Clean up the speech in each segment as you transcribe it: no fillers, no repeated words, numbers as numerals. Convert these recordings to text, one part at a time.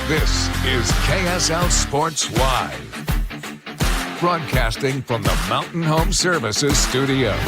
This is KSL Sports Live, broadcasting from the Mountain Home Services studios.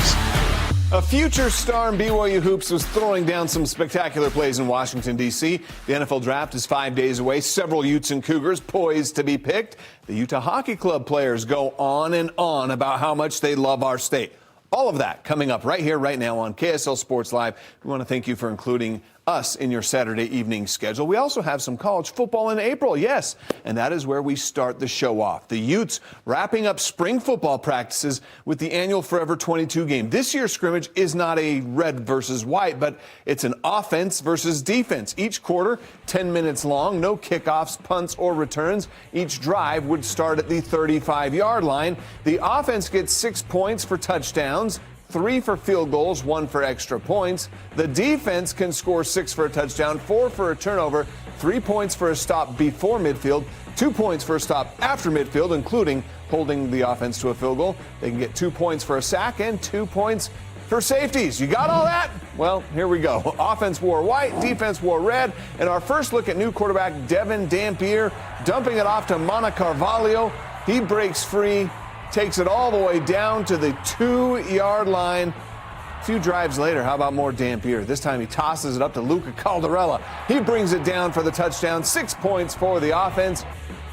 A future star in BYU hoops was throwing down some spectacular plays in Washington, D.C. The NFL draft is 5 days away. Several Utes and Cougars poised to be picked. The Utah Hockey Club players go on and on about how much they love our state. All of that coming up right here, right now on KSL Sports Live. We want to thank you for including us in your Saturday evening schedule. We also have some college football in April, yes, and that is where we start the show off. The Utes wrapping up spring football practices with the annual Forever 22 game. This year's scrimmage is not a red versus white, but it's an offense versus defense. Each quarter, 10 minutes long, no kickoffs, punts, or returns. Each drive would start at the 35-yard line. The offense gets 6 points for touchdowns, 3 for field goals, 1 for extra points. The defense can score 6 for a touchdown, 4 for a turnover, 3 points for a stop before midfield, 2 points for a stop after midfield, including holding the offense to a field goal. They can get 2 points for a sack and 2 points for safeties. You got all that? Well, here we go. Offense wore white, defense wore red, and our first look at new quarterback Devin Dampier dumping it off to Mana Carvalho. He breaks free, takes it all the way down to the 2-yard line. A few drives later, how about more Dampier? This time he tosses it up to Luca Caldarella. He brings it down for the touchdown. 6 points for the offense.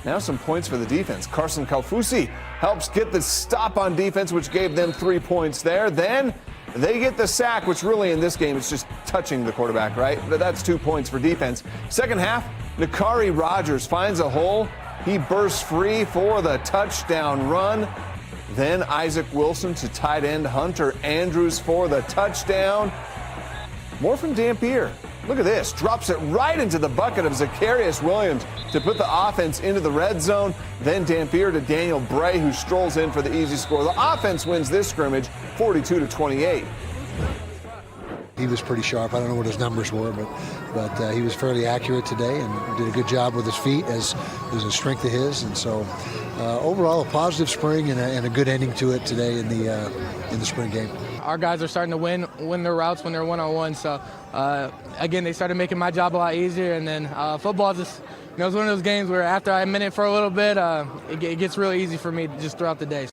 Now some points for the defense. Carson Kalfusi helps get the stop on defense, which gave them 3 points there. Then they get the sack, which really in this game is just touching the quarterback, right? But that's 2 points for defense. Second half, Nakari Rogers finds a hole. He bursts free for the touchdown run. Then Isaac Wilson to tight end Hunter Andrews for the touchdown. More from Dampier. Look at this. Drops it right into the bucket of Zacharias Williams to put the offense into the red zone. Then Dampier to Daniel Bray, who strolls in for the easy score. The offense wins this scrimmage 42-28. He was pretty sharp. I don't know what his numbers were, but he was fairly accurate today and did a good job with his feet, as is a strength of his. And so overall, a positive spring and a good ending to it today in the spring game. Our guys are starting to win their routes when they're one-on-one. So again, they started making my job a lot easier. And then football just, it's one of those games where after I'm in it for a little bit, it gets really easy for me just throughout the day.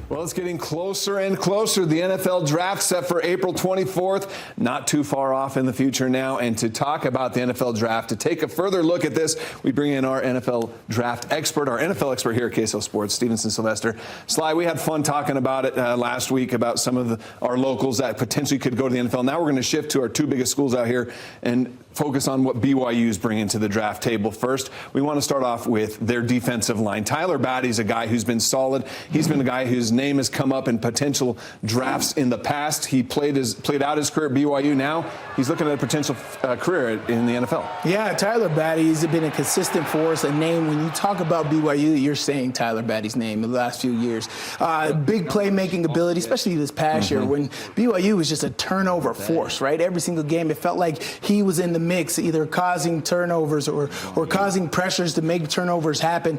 Well, it's getting closer and closer. The NFL draft set for April 24th. Not too far off in the future now. And to talk about the NFL draft, to take a further look at this, we bring in our NFL draft expert, our NFL expert here at KSL Sports, Stevenson Sylvester. Sly, we had fun talking about it last week about some of our locals that potentially could go to the NFL. Now we're going to shift to our 2 biggest schools out here and focus on what BYU is bringing to the draft table. First, we want to start off with their defensive line. Tyler Batty's a guy who's been solid. He's been a guy whose name has come up in potential drafts in the past. He played out his career at BYU. Now he's looking at a potential career in the NFL. Yeah, Tyler Batty's been a consistent force, a name. When you talk about BYU, you're saying Tyler Batty's name in the last few years. Big playmaking ability, especially this past year when BYU was just a turnover force, right? Every single game, it felt like he was in the mix, either causing turnovers or causing pressures to make turnovers happen.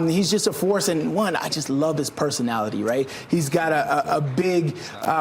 He's just a force, and I just love his personality, right? He's got a big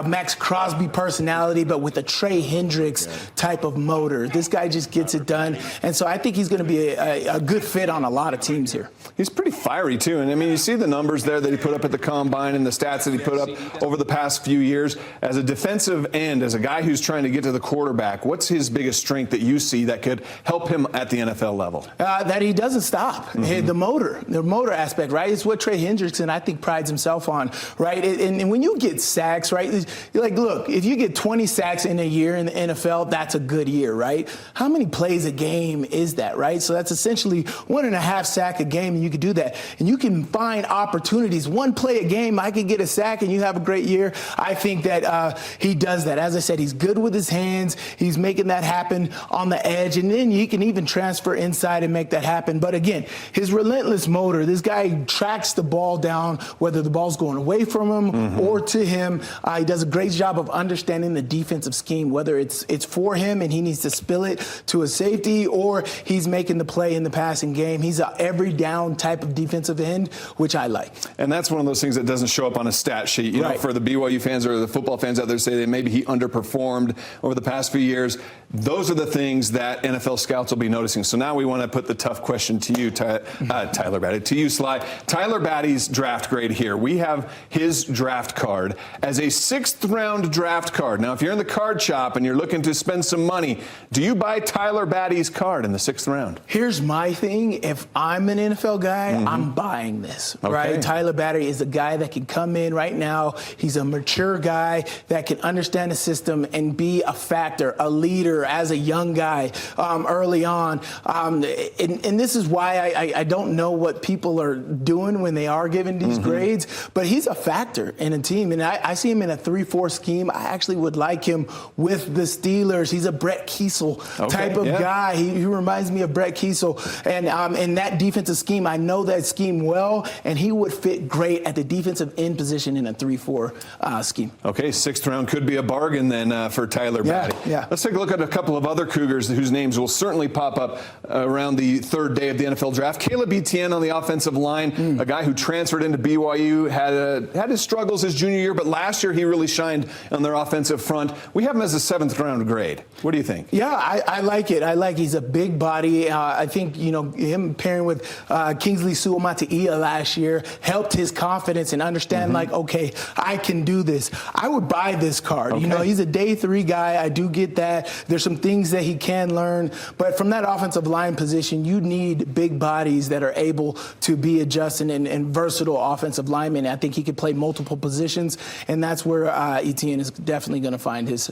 Max Crosby personality, but with a Trey Hendricks type of motor. This guy just gets it done, and so I think he's going to be a good fit on a lot of teams here. He's pretty fiery, too, and I mean, you see the numbers there that he put up at the Combine and the stats that he put up over the past few years. As a defensive end, as a guy who's trying to get to the quarterback, what's his biggest strength that you see that could help him at the NFL level? That he doesn't stop. The motor aspect, right? It's what Trey Hendrickson, I think, prides himself on, right? And when you get sacks, right, you're like, look, if you get 20 sacks in a year in the NFL, that's a good year, right? How many plays a game is that, right? So that's essentially 1.5 sacks a game, and you can do that. And you can find opportunities. 1 play a game, I could get a sack, and you have a great year. I think that he does that. As I said, he's good with his hands. He's making that happen on on the edge, and then he can even transfer inside and make that happen. But again, his relentless motor, this guy tracks the ball down, whether the ball's going away from him or to him. He does a great job of understanding the defensive scheme, whether it's for him and he needs to spill it to a safety, or he's making the play in the passing game. He's an every down type of defensive end, which I like. And that's one of those things that doesn't show up on a stat sheet. You know, for the BYU fans or the football fans out there say that maybe he underperformed over the past few years. Those are the things that NFL scouts will be noticing. So now we want to put the tough question to you, Tyler Batty, to you, Sly. Tyler Batty's draft grade here. We have his draft card as a 6th round draft card. Now, if you're in the card shop and you're looking to spend some money, do you buy Tyler Batty's card in the 6th round? Here's my thing. If I'm an NFL guy, I'm buying this, right? Tyler Batty is a guy that can come in right now. He's a mature guy that can understand the system and be a factor, a leader as a young guy early on. And this is why I don't know what people are doing when they are giving these grades, but he's a factor in a team. And I see him in a 3-4 scheme. I actually would like him with the Steelers. He's a Brett Kiesel type of guy. He reminds me of Brett Kiesel. And in that defensive scheme, I know that scheme well, and he would fit great at the defensive end position in a 3-4 scheme. Okay, 6th round could be a bargain then for Tyler Batty. Let's take a look at a couple of other Cougars whose names will certainly pop up around the 3rd day of the NFL draft. Caleb Etienne on the offensive line, a guy who transferred into BYU, had his struggles his junior year, but last year he really shined on their offensive front. We have him as a 7th round grade. What do you think? Yeah, I like it. He's a big body. I think, him pairing with Kingsley Suamataia last year helped his confidence and understand, okay, I can do this. I would buy this card. He's a day 3 guy. I do get that. There's some things that he can learn. But from that offensive line position, you need big bodies that are able to be adjusting and versatile offensive linemen. I think he could play multiple positions, and that's where Etienne is definitely going to find his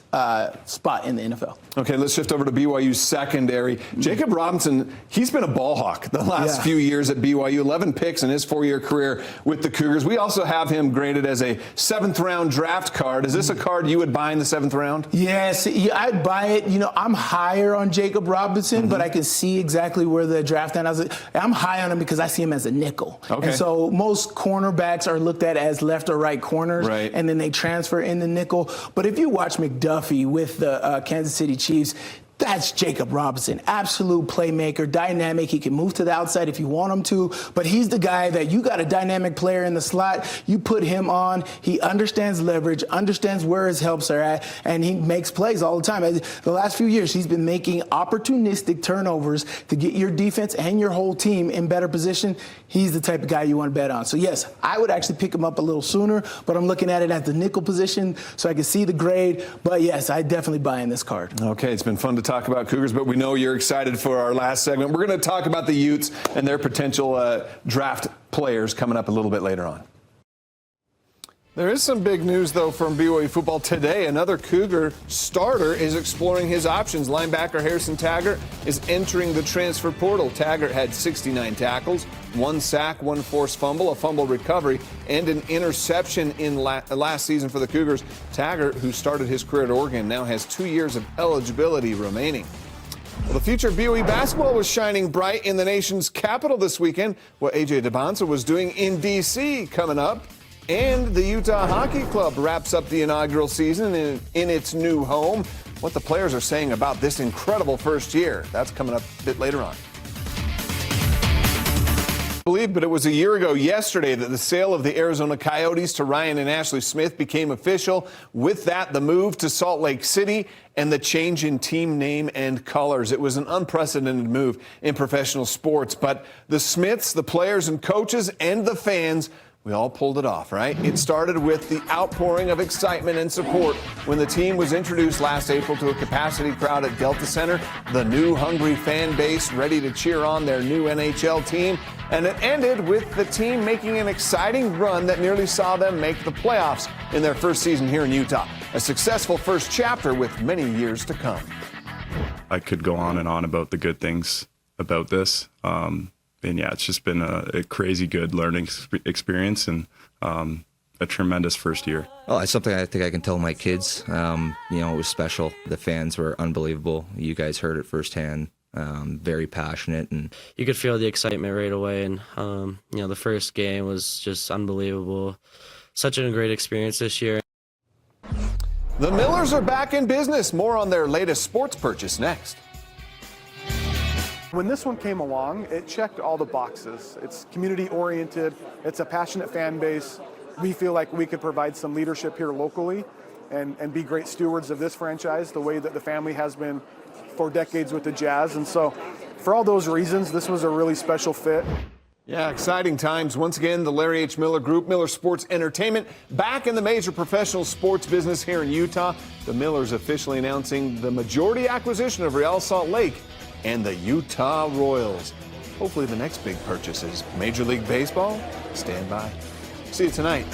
spot in the NFL. Okay, let's shift over to BYU's secondary. Jacob Robinson, he's been a ball hawk the last few years at BYU, 11 picks in his 4-year career with the Cougars. We also have him graded as a 7th round draft card. Is this a card you would buy in the 7th round? Yes, I'd buy it. I'm higher on Jacob Robinson, but I can see exactly where the draft ends. I'm high on him because I see him as a nickel. And so most cornerbacks are looked at as left or right corners, and then they transfer in the nickel. But if you watch McDuffie with the Kansas City Chiefs, that's Jacob Robinson. Absolute playmaker, dynamic. He can move to the outside if you want him to, but he's the guy that you got a dynamic player in the slot. You put him on. He understands leverage, understands where his helps are at, and he makes plays all the time. The last few years, he's been making opportunistic turnovers to get your defense and your whole team in better position. He's the type of guy you want to bet on. So, yes, I would actually pick him up a little sooner, but I'm looking at it at the nickel position so I can see the grade. But, yes, I definitely buy in this card. Okay, it's been fun to talk about Cougars, but we know you're excited for our last segment. We're going to talk about the Utes and their potential draft players coming up a little bit later on. There is some big news, though, from BYU football today. Another Cougar starter is exploring his options. Linebacker Harrison Taggart is entering the transfer portal. Taggart had 69 tackles, 1 sack, 1 forced fumble, a fumble recovery, and an interception in last season for the Cougars. Taggart, who started his career at Oregon, now has 2 years of eligibility remaining. Well, the future of BYU basketball was shining bright in the nation's capital this weekend. What A.J. Dybansta was doing in D.C. coming up. And the Utah Hockey Club wraps up the inaugural season in its new home. What the players are saying about this incredible first year, that's coming up a bit later on. But it was a year ago yesterday that the sale of the Arizona Coyotes to Ryan and Ashley Smith became official. With that, the move to Salt Lake City and the change in team name and colors. It was an unprecedented move in professional sports, but the Smiths, the players and coaches, and the fans, we all pulled it off, right? It started with the outpouring of excitement and support when the team was introduced last April to a capacity crowd at Delta Center, the new hungry fan base ready to cheer on their new NHL team. And it ended with the team making an exciting run that nearly saw them make the playoffs in their first season here in Utah. A successful first chapter with many years to come. I could go on and on about the good things about this. And yeah, it's just been a crazy good learning experience. And a tremendous first year. Oh, it's something I think I can tell my kids. You know, it was special. The fans were unbelievable. You guys heard it firsthand. Very passionate, and you could feel the excitement right away. And you know, the first game was just unbelievable. Such a great experience this year. The Millers are back in business. More on their latest sports purchase next. When this one came along, it checked all the boxes. It's community-oriented. It's a passionate fan base. We feel like we could provide some leadership here locally and be great stewards of this franchise the way that the family has been for decades with the Jazz. And so for all those reasons, this was a really special fit. Yeah, exciting times. Once again, the Larry H. Miller Group, Miller Sports Entertainment, back in the major professional sports business here in Utah. The Millers officially announcing the majority acquisition of Real Salt Lake and the Utah Royals. Hopefully the next big purchase is Major League Baseball. Stand by. See you tonight.